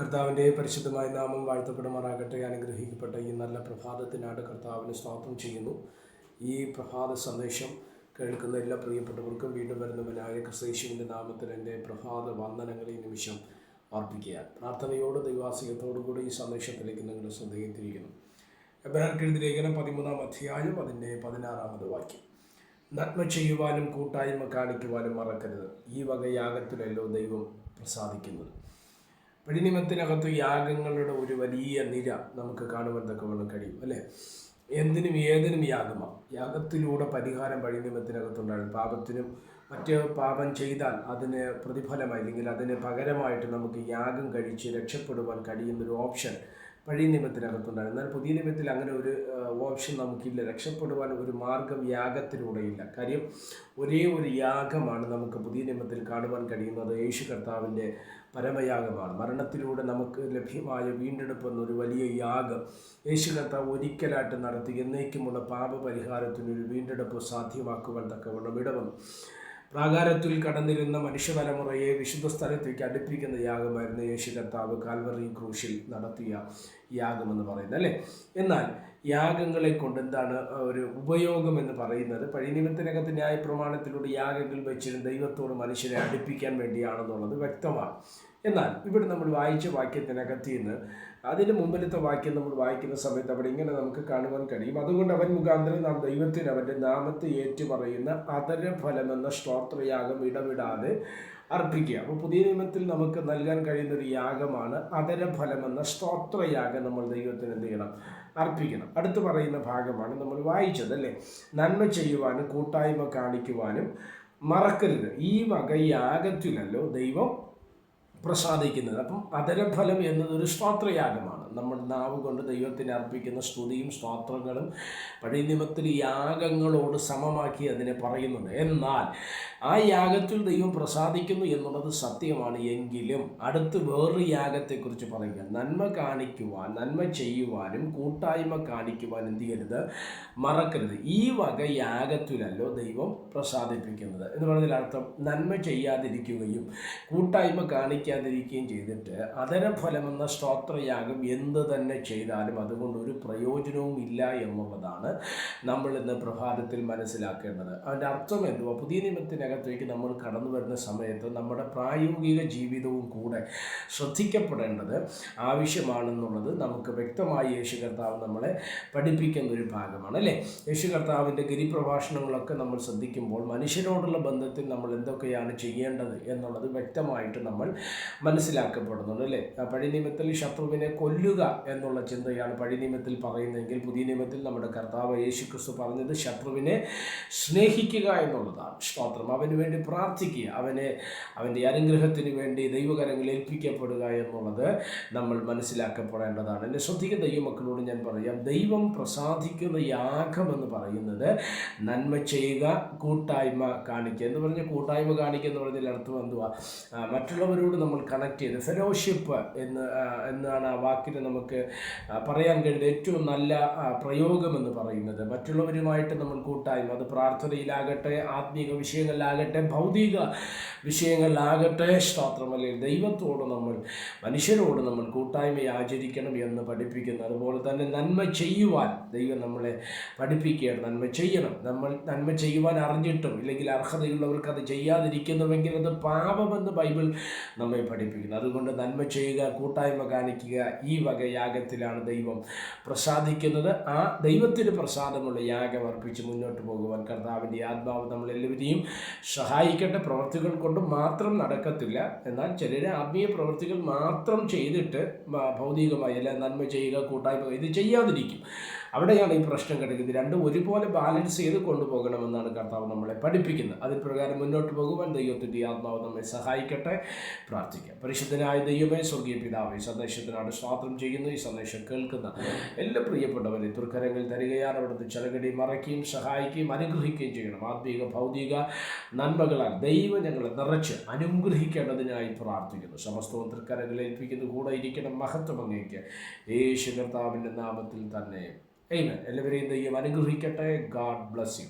കർത്താവിൻ്റെ പരിശുദ്ധമായ നാമം വാഴ്ത്തപ്പെടുമാറാകട്ടെ. അനുഗ്രഹിക്കപ്പെട്ട ഈ നല്ല പ്രഭാതത്തിനായിട്ട് കർത്താവിന് സ്തോത്രം ചെയ്യുന്നു. ഈ പ്രഭാത സന്ദേശം കേൾക്കുന്ന എല്ലാ പ്രിയപ്പെട്ടവർക്കും വീണ്ടും വരുന്നവനായ ക്രിസ്തയേശുവിൻ്റെ നാമത്തിൽ എൻ്റെ പ്രഭാത വന്ദനങ്ങളെ നിമിഷം അർപ്പിക്കുക. പ്രാർത്ഥനയോട് ദൈവാസികത്തോടുകൂടി ഈ സന്ദേശത്തിലേക്ക് നിങ്ങളുടെ ശ്രദ്ധയിൽ തിരിക്കുന്നു. എബ്രായർക്ക് എഴുതിയ ലേഖനം 13-ാം അധ്യായം അതിൻ്റെ 16-ാമത് വാക്യം. നന്മ ചെയ്യുവാനും കൂട്ടായ്മ കാണിക്കുവാനും മറക്കരുത്, ഈ വക യാഗത്തിലല്ലോ ദൈവം പ്രസാദിക്കുന്നത്. പടിനിമത്തിനകത്ത് യാഗങ്ങളുടെ ഒരു വലിയ നിര നമുക്ക് കാണുവാൻ തക്കവണ്ണം കഴിയും, അല്ലേ? എന്തിനും ഏതിനും യാഗമാണ്. യാഗത്തിലൂടെ പരിഹാരം പടിനിമത്തിനകത്തുണ്ടാകും. പാപത്തിനും മറ്റ് പാപം ചെയ്താൽ അതിന് പ്രതിഫലമായി അല്ലെങ്കിൽ അതിന് പകരമായിട്ട് നമുക്ക് യാഗം കഴിച്ച് രക്ഷപ്പെടുവാൻ കഴിയുന്നൊരു ഓപ്ഷൻ പഴയ നിയമത്തിനകത്തുണ്ടായിരുന്നു. എന്നാൽ പുതിയ നിയമത്തിൽ അങ്ങനെ ഒരു ഓപ്ഷൻ നമുക്കില്ല. രക്ഷപ്പെടുവാൻ ഒരു മാർഗം യാഗത്തിലൂടെയില്ല. കാര്യം ഒരേ ഒരു യാഗമാണ് നമുക്ക് പുതിയ നിയമത്തിൽ കാണുവാൻ കഴിയുന്നത്. യേശു കർത്താവിൻ്റെ പരമയാഗമാണ്. മരണത്തിലൂടെ നമുക്ക് ലഭ്യമായ വീണ്ടെടുപ്പ് എന്നൊരു വലിയ യാഗം യേശു കർത്താവ് ഒരിക്കലായിട്ട് നടത്തി എന്നേക്കുമുള്ള പാപപരിഹാരത്തിനൊരു വീണ്ടെടുപ്പ് സാധ്യമാക്കുവാൻ തക്കവണ്ണം ഇടവന്നു. പ്രാകാരത്തിൽ കടന്നിരുന്ന മനുഷ്യതലമുറയെ വിശുദ്ധ സ്ഥലത്തേക്ക് അടുപ്പിക്കുന്ന യാഗമായിരുന്നു യേശു കർത്താവ് കാൽവറി ക്രൂശിൽ നടത്തിയ യാഗമെന്ന് പറയുന്നത്, അല്ലേ? എന്നാൽ യാഗങ്ങളെ കൊണ്ട് എന്താണ് ഒരു ഉപയോഗം എന്ന് പറയുന്നത്? പഴയ നിയമത്തിനകത്ത് ന്യായപ്രമാണത്തിലൂടെ യാഗങ്ങൾ വെച്ചിരുന്ന ദൈവത്തോട് മനുഷ്യരെ അടുപ്പിക്കാൻ വേണ്ടിയാണെന്നുള്ളത് വ്യക്തമാണ്. എന്നാൽ ഇവിടെ നമ്മൾ വായിച്ച വാക്യത്തിനകത്ത് നിന്ന് അതിന് മുമ്പിലത്തെ വാക്യം നമ്മൾ വായിക്കുന്ന സമയത്ത് അവിടെ ഇങ്ങനെ നമുക്ക് കാണുവാൻ കഴിയും. അതുകൊണ്ട് അവൻ മുഖാന്തരം നാം ദൈവത്തിന് അവൻ്റെ നാമത്തെ ഏറ്റുപറയുന്ന അധരഫലമെന്ന സ്തോത്രയാഗം ഇടവിടാതെ അർപ്പിക്കുക. അപ്പോൾ പുതിയ നിയമത്തിൽ നമുക്ക് നൽകാൻ കഴിയുന്നൊരു യാഗമാണ് അധരഫലമെന്ന സ്തോത്രയാഗം. നമ്മൾ ദൈവത്തിന് എന്ത് ചെയ്യണം? അർപ്പിക്കണം. അടുത്ത് പറയുന്ന ഭാഗമാണ് നമ്മൾ വായിച്ചത്, അല്ലേ? നന്മ ചെയ്യുവാനും കൂട്ടായ്മ കാണിക്കുവാനും മറക്കരുത്, ഈ വക യാഗത്തിലല്ലോ ദൈവം പ്രസാദിക്കുന്നത്. അപ്പം അധരഫലം എന്നതൊരു സ്തോത്രയാഗമാണ്. നമ്മൾ നാവ് കൊണ്ട് ദൈവത്തിന് അർപ്പിക്കുന്ന സ്തുതിയും സ്തോത്രങ്ങളും പഴയ നിയമത്തിൽ യാഗങ്ങളോട് സമമാക്കി അതിനെ പറയുന്നുണ്ട്. എന്നാൽ ആ യാഗത്തിൽ ദൈവം പ്രസാദിക്കുന്നു എന്നുള്ളത് സത്യമാണ്. എങ്കിലും അടുത്ത് വേറൊരു യാഗത്തെക്കുറിച്ച് പറയുക. നന്മ കാണിക്കുവാൻ, നന്മ ചെയ്യുവാനും കൂട്ടായ്മ കാണിക്കുവാൻ എന്ത് ചെയ്യരുത്? മറക്കരുത്, ഈ വക യാഗത്തിലല്ലോ ദൈവം പ്രസാദിപ്പിക്കുന്നത് എന്ന് പറഞ്ഞതിൽ അർത്ഥം നന്മ ചെയ്യാതിരിക്കുകയും കൂട്ടായ്മ കാണിക്കാതിരിക്കുകയും ചെയ്തിട്ട് അധരഫലമെന്ന സ്തോത്രയാഗം എന്ത് തന്നെ ചെയ്താലും അതുകൊണ്ട് ഒരു പ്രയോജനവും ഇല്ല എന്നുള്ളതാണ് നമ്മൾ ഇന്ന് പ്രഭാതത്തിൽ മനസ്സിലാക്കേണ്ടത്. അതിൻ്റെ അർത്ഥം എന്തുവാ? പുതിയ നിയമത്തിനകത്തേക്ക് നമ്മൾ കടന്നു വരുന്ന സമയത്ത് നമ്മുടെ പ്രായോഗിക ജീവിതവും കൂടെ ശ്രദ്ധിക്കപ്പെടേണ്ടത് ആവശ്യമാണെന്നുള്ളത് നമുക്ക് വ്യക്തമായി യേശു കർത്താവ് നമ്മളെ പഠിപ്പിക്കുന്ന ഒരു ഭാഗമാണ്, അല്ലേ? യേശു കർത്താവിൻ്റെ ഗിരിപ്രഭാഷണങ്ങളൊക്കെ നമ്മൾ ശ്രദ്ധിക്കുമ്പോൾ മനുഷ്യരോടുള്ള ബന്ധത്തിൽ നമ്മൾ എന്തൊക്കെയാണ് ചെയ്യേണ്ടത് എന്നുള്ളത് വ്യക്തമായിട്ട് നമ്മൾ മനസ്സിലാക്കപ്പെടുന്നുണ്ട്, അല്ലേ? പഴയ നിയമത്തിൽ ശത്രുവിനെ കൊല്ലുക എന്നുള്ള ചിന്തയാണ് പഴയ നിയമത്തിൽ പറയുന്നതെങ്കിൽ പുതിയ നിയമത്തിൽ നമ്മുടെ കർത്താവ് യേശു ക്രിസ്തു പറഞ്ഞത് ശത്രുവിനെ സ്നേഹിക്കുക എന്നുള്ളതാണ്. സ്തോത്രം. അവന് വേണ്ടി പ്രാർത്ഥിക്കുക, അവൻ്റെ അനുഗ്രഹത്തിന് വേണ്ടി ദൈവകരങ്ങളിൽ ഏൽപ്പിക്കപ്പെടുക എന്നുള്ളത് നമ്മൾ മനസ്സിലാക്കപ്പെടേണ്ടതാണ്. എന്നെ ശ്രദ്ധിക്കുന്ന ദൈവമക്കളോട് ഞാൻ പറയാം, ദൈവം പ്രസാദിക്കുന്ന യാഗമെന്ന് പറയുന്നത് നന്മ ചെയ്യുക, കൂട്ടായ്മ കാണിക്കുക എന്ന് പറഞ്ഞാൽ കൂട്ടായ്മ കാണിക്കുക എന്ന് പറഞ്ഞതിൽ അർത്ഥം എന്തുവാ? മറ്റുള്ളവരോട് നമ്മൾ കണക്ട് ചെയ്ത് ഫെലോഷിപ്പ് എന്നാണ് ആ വാക്കിന് നമുക്ക് പറയാൻ കഴിയുന്ന ഏറ്റവും നല്ല പ്രയോഗമെന്ന് പറയുന്നത്. മറ്റുള്ളവരുമായിട്ട് നമ്മൾ കൂട്ടായ്മ, അത് പ്രാർത്ഥനയിലാകട്ടെ, ആത്മീക വിഷയങ്ങളിലാകട്ടെ, ഭൗതിക വിഷയങ്ങളിലാകട്ടെ, സ്തോത്രമല്ലേ, ദൈവത്തോട് നമ്മൾ, മനുഷ്യരോട് നമ്മൾ കൂട്ടായ്മ ആചരിക്കണം എന്ന് പഠിപ്പിക്കുന്നു. അതുപോലെ തന്നെ നന്മ ചെയ്യുവാൻ ദൈവം നമ്മളെ പഠിപ്പിക്കുകയാണ്. നന്മ ചെയ്യണം. നമ്മൾ നന്മ ചെയ്യുവാൻ അറിഞ്ഞിട്ടും ഇല്ലെങ്കിൽ അർഹതയുള്ളവർക്ക് അത് ചെയ്യാതിരിക്കുന്നുവെങ്കിൽ അത് പാപമെന്ന് ബൈബിൾ നമ്മെ പഠിപ്പിക്കുന്നു. അതുകൊണ്ട് നന്മ ചെയ്യുക, കൂട്ടായ്മ കാണിക്കുക, ഈ വക യാഗത്തിലാണ് ദൈവം പ്രസാദിക്കുന്നത്. ആ ദൈവത്തിന് പ്രസാദമുള്ള യാഗം അർപ്പിച്ച് മുന്നോട്ട് പോകുവാൻ കർത്താവിൻ്റെ ആത്മാവ് നമ്മളെല്ലാവരെയും സഹായിക്കട്ടെ. പ്രവൃത്തികൾ കൊണ്ട് മാത്രം നടക്കത്തില്ല. എന്നാൽ ചിലർ ആത്മീയ പ്രവൃത്തികൾ മാത്രം ചെയ്തിട്ട് ഭൗതികമായി അല്ല നന്മ ചെയ്യുക, കൂട്ടായ്മ ഇത് ചെയ്യാതിരിക്കും. അവിടെയാണ് ഈ പ്രശ്നം കിടക്കുന്നത്. രണ്ടും ഒരുപോലെ ബാലൻസ് ചെയ്ത് കൊണ്ടുപോകണമെന്നാണ് കർത്താവ് നമ്മളെ പഠിപ്പിക്കുന്നത്. അതിൽ പ്രകാരം മുന്നോട്ട് പോകുവാൻ ദൈവത്തിൻ്റെ ആത്മാവ് നമ്മെ സഹായിക്കട്ടെ. പ്രാർത്ഥിക്കാം. പരിശുദ്ധനായ ദൈവമേ, സ്വർഗീയ പിതാവേ, സന്ദേശത്തിനാണ് സ്വാതന്ത്ര്യം ചെയ്യുന്നു. ഈ സന്ദേശം കേൾക്കുന്ന എല്ലാ പ്രിയപ്പെട്ടവരെ തുർക്കരങ്ങൾ തരികയാണ്. അവിടുത്തെ ചെറുകടി മറയ്ക്കുകയും സഹായിക്കുകയും അനുഗ്രഹിക്കുകയും ചെയ്യണം. ആത്മീക ഭൗതിക നന്മകളാൽ ദൈവം ഞങ്ങളെ നിറച്ച് അനുഗ്രഹിക്കേണ്ടതിനായി പ്രാർത്ഥിക്കുന്നു. സമസ്തവും തൃക്കരങ്ങളിൽ ഏൽപ്പിക്കുന്നു. കൂടെ ഇരിക്കണം. മഹത്വം അങ്ങേക്ക് യേശു കർത്താവിൻ്റെ നാമത്തിൽ തന്നെ. ആമേൻ. എല്ലാവരെയും ദൈവം അനുഗ്രഹിക്കട്ടെ. God bless you.